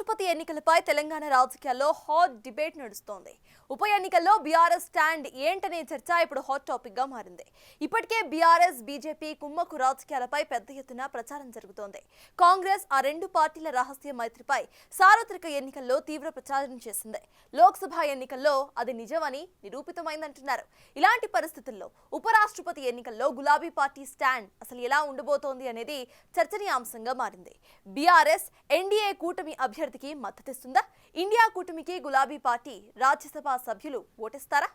ఉపరాష్ట్రపతి ఎన్నికలపై తెలంగాణ రాజకీయాల్లో హాట్ డిబేట్ నడుస్తోంది. ఉప ఎన్నికల్లో బీఆర్ఎస్ స్టాండ్ ఏంటనే చర్చ ఇప్పుడు హాట్ టాపిక్ గా మారింది. ఇప్పటికే బీఆర్ఎస్ బీజేపీ కుమ్మక్కు రాజకీయాలపై పెద్ద ఎత్తున ప్రచారం జరుగుతోంది. కాంగ్రెస్ ఆ రెండు పార్టీల రహస్య మైత్రిపై సార్వత్రిక ఎన్నికల్లో తీవ్ర ప్రచారం చేసింది. లోక్సభ ఎన్నికల్లో అది నిజమని నిరూపితమైందంటున్నారు. ఇలాంటి పరిస్థితుల్లో ఉపరాష్ట్రపతి ఎన్నికల్లో గులాబీ పార్టీ స్టాండ్ అసలు ఎలా ఉండబోతోంది అనేది చర్చనీయాంశంగా మారింది. బీఆర్ఎస్ ఎన్డీఏ కూటమి అభ్యర్థికి మద్దతిస్తుందా? ఇండియా కూటమికి గులాబీ పార్టీ రాజ్యసభ సభ్యులు ఓటేస్తారా?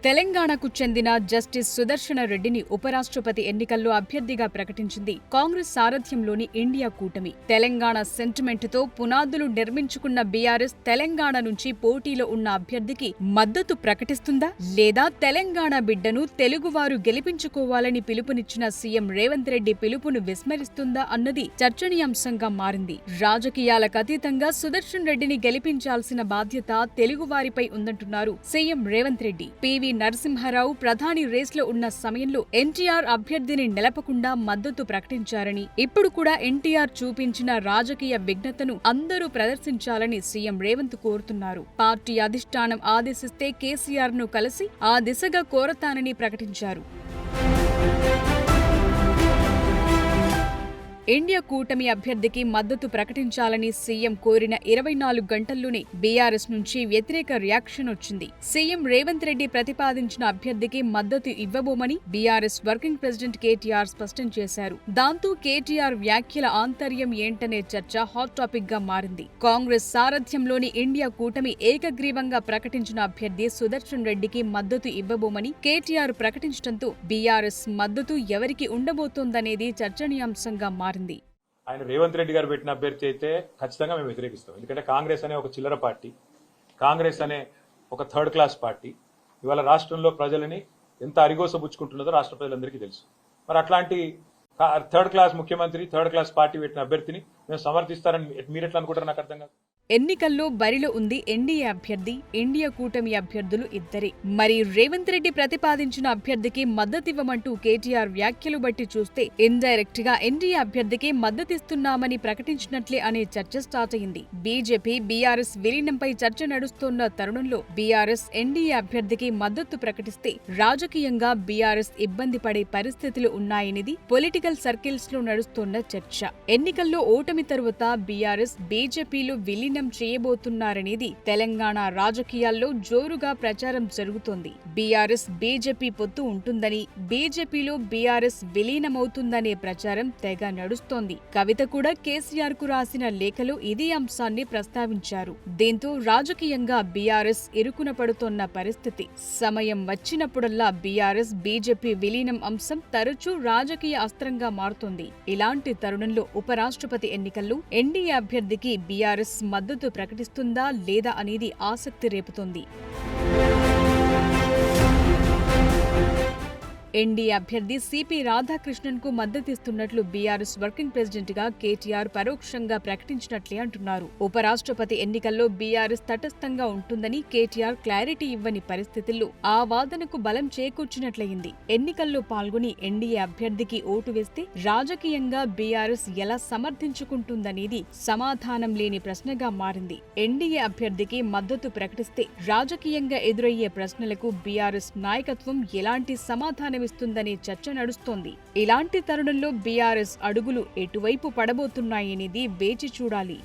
తెలంగాణకు చెందిన జస్టిస్ సుదర్శన రెడ్డిని ఉపరాష్ట్రపతి ఎన్నికల్లో అభ్యర్థిగా ప్రకటించింది కాంగ్రెస్ సారథ్యంలోని ఇండియా కూటమి. తెలంగాణ సెంటిమెంట్తో పునాదులు నిర్మించుకున్న బీఆర్ఎస్ తెలంగాణ నుంచి పోటీలో ఉన్న అభ్యర్థికి మద్దతు ప్రకటిస్తుందా, లేదా తెలంగాణ బిడ్డను తెలుగువారు గెలిపించుకోవాలని పిలుపునిచ్చిన సీఎం రేవంత్ రెడ్డి పిలుపును విస్మరిస్తుందా అన్నది చర్చనీయాంశంగా మారింది. రాజకీయాలకు అతీతంగా సుదర్శన్ రెడ్డిని గెలిపించాల్సిన బాధ్యత తెలుగువారిపై ఉందంటున్నారు సీఎం రేవంత్ రెడ్డి. పివి నరసింహారావు ప్రధాని రేస్లో ఉన్న సమయంలో ఎన్టీఆర్ అభ్యర్థిని నిలపకుండా మద్దతు ప్రకటించారని, ఇప్పుడు కూడా ఎన్టీఆర్ చూపించిన రాజకీయ విఘ్నతను అందరూ ప్రదర్శించాలని సీఎం రేవంత్ కోరుతున్నారు. పార్టీ అధిష్టానం ఆదేశిస్తే కేసీఆర్ ను కలిసి ఆ దిశగా కోరతానని ప్రకటించారు. ఇండియా కూటమి అభ్యర్థికి మద్దతు ప్రకటించాలని సీఎం కోరిన 24 గంటల్లోనే బీఆర్ఎస్ నుంచి వ్యతిరేక రియాక్షన్ వచ్చింది. సీఎం రేవంత్ రెడ్డి ప్రతిపాదించిన అభ్యర్థికి మద్దతు ఇవ్వబోమని బీఆర్ఎస్ వర్కింగ్ ప్రెసిడెంట్ కేటీఆర్ స్పష్టం చేశారు. దాంతో కేటీఆర్ వ్యాఖ్యల ఆంతర్యం ఏంటనే చర్చ హాట్ టాపిక్ గా మారింది. కాంగ్రెస్ సారథ్యంలోని ఇండియా కూటమి ఏకగ్రీవంగా ప్రకటించిన అభ్యర్థి సుదర్శన్ రెడ్డికి మద్దతు ఇవ్వబోమని కేటీఆర్ ప్రకటించడంతో బీఆర్ఎస్ మద్దతు ఎవరికి ఉండబోతోందనేది చర్చనీయాంశంగా మారింది. ఆయన రేవంత్ రెడ్డి గారు పెట్టిన అభ్యర్థి అయితే ఖచ్చితంగా మేము వ్యతిరేకిస్తాం. ఎందుకంటే కాంగ్రెస్ అనే ఒక చిల్లర పార్టీ, కాంగ్రెస్ అనే ఒక థర్డ్ క్లాస్ పార్టీ ఇవాళ రాష్ట్రంలో ప్రజలని ఎంత అరిగోసబుచ్చుకుంటున్నదో రాష్ట్ర ప్రజలందరికీ తెలుసు. మరి అట్లాంటి థర్డ్ క్లాస్ ముఖ్యమంత్రి, థర్డ్ క్లాస్ పార్టీ పెట్టిన అభ్యర్థిని మేము సమర్థిస్తారని మీరు ఎట్లా అనుకుంటారు? నాకు అర్థం కాదు. ఎన్నికల్లో బరిలో ఉంది ఎన్డీఏ అభ్యర్థి, ఇండియా కూటమి అభ్యర్థులు ఇద్దరే. మరి రేవంత్ రెడ్డి ప్రతిపాదించిన అభ్యర్థికి మద్దతివ్వమంటూ కేటీఆర్ వ్యాఖ్యలు బట్టి చూస్తే ఇండైరెక్ట్ గా ఎన్డీఏ అభ్యర్థికి మద్దతిస్తున్నామని ప్రకటించినట్లే అనే చర్చ స్టార్ట్ అయింది. బీజేపీ బీఆర్ఎస్ విలీనంపై చర్చ నడుస్తోన్న తరుణంలో బీఆర్ఎస్ ఎన్డీఏ అభ్యర్థికి మద్దతు ప్రకటిస్తే రాజకీయంగా బీఆర్ఎస్ ఇబ్బంది పడే పరిస్థితులు ఉన్నాయనేది పొలిటికల్ సర్కిల్స్ లో నడుస్తోన్న చర్చ. ఎన్నికల్లో ఓటమి తరువాత బీఆర్ఎస్ బీజేపీలో విలీనం చేయబోతున్నారనేది తెలంగాణ రాజకీయాల్లో జోరుగా ప్రచారం జరుగుతోంది. బీఆర్ఎస్ బీజేపీ పొత్తు ఉంటుందని, బీజేపీలో బీఆర్ఎస్ విలీనమవుతుందనే ప్రచారం తెగ నడుస్తోంది. కవిత కూడా కేసీఆర్ కు రాసిన లేఖలో ఇదే అంశాన్ని ప్రస్తావించారు. దీంతో రాజకీయంగా బీఆర్ఎస్ ఇరుకున పడుతోన్న పరిస్థితి. సమయం వచ్చినప్పుడల్లా బీఆర్ఎస్ బీజేపీ విలీనం అంశం తరచూ రాజకీయ అస్త్రంగా మారుతోంది. ఇలాంటి తరుణంలో ఉపరాష్ట్రపతి ఎన్నికల్లో ఎన్డీఏ అభ్యర్థికి బీఆర్ఎస్ మద్దతు ప్రకటిస్తుందా లేదా అనేది ఆసక్తి రేపుతోంది. ఎన్డీఏ అభ్యర్థి సిపి రాధాకృష్ణన్ కు మద్దతిస్తున్నట్లు బీఆర్ఎస్ వర్కింగ్ ప్రెసిడెంట్ గా కేటీఆర్ పరోక్షంగా ప్రకటించినట్లే అంటున్నారు. ఉపరాష్ట్రపతి ఎన్నికల్లో బీఆర్ఎస్ తటస్థంగా ఉంటుందని కేటీఆర్ క్లారిటీ ఇవ్వని పరిస్థితుల్లో ఆ వాదనకు బలం చేకూర్చినట్లయింది. ఎన్నికల్లో పాల్గొని ఎన్డీఏ అభ్యర్థికి ఓటు వేస్తే రాజకీయంగా బీఆర్ఎస్ ఎలా సమర్థించుకుంటుందనేది సమాధానం లేని ప్రశ్నగా మారింది. ఎన్డీఏ అభ్యర్థికి మద్దతు ప్రకటిస్తే రాజకీయంగా ఎదురయ్యే ప్రశ్నలకు బీఆర్ఎస్ నాయకత్వం ఎలాంటి సమాధానం ఇస్తుందనే చర్చ నడుస్తోంది. ఇలాంటి తరుణంలో బీఆర్ఎస్ అడుగులు ఎటువైపు పడబోతున్నాయనేది వేచి చూడాలి.